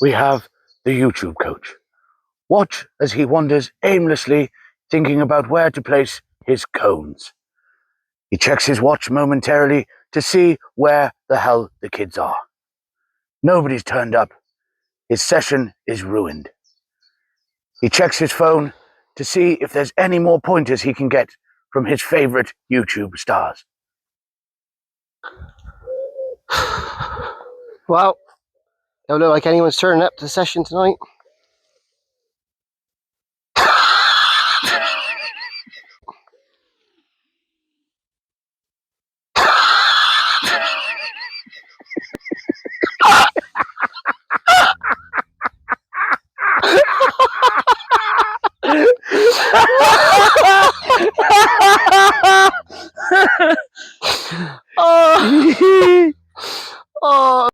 we have the YouTube coach. Watch as he wanders aimlessly, thinking about where to place his cones. He checks his watch momentarily to see where the hell the kids are. Nobody's turned up. His session is ruined. He checks his phone to see if there's any more pointers he can get from his favorite YouTube stars. Well, don't look like anyone's turning up to the session tonight. Oh. Oh.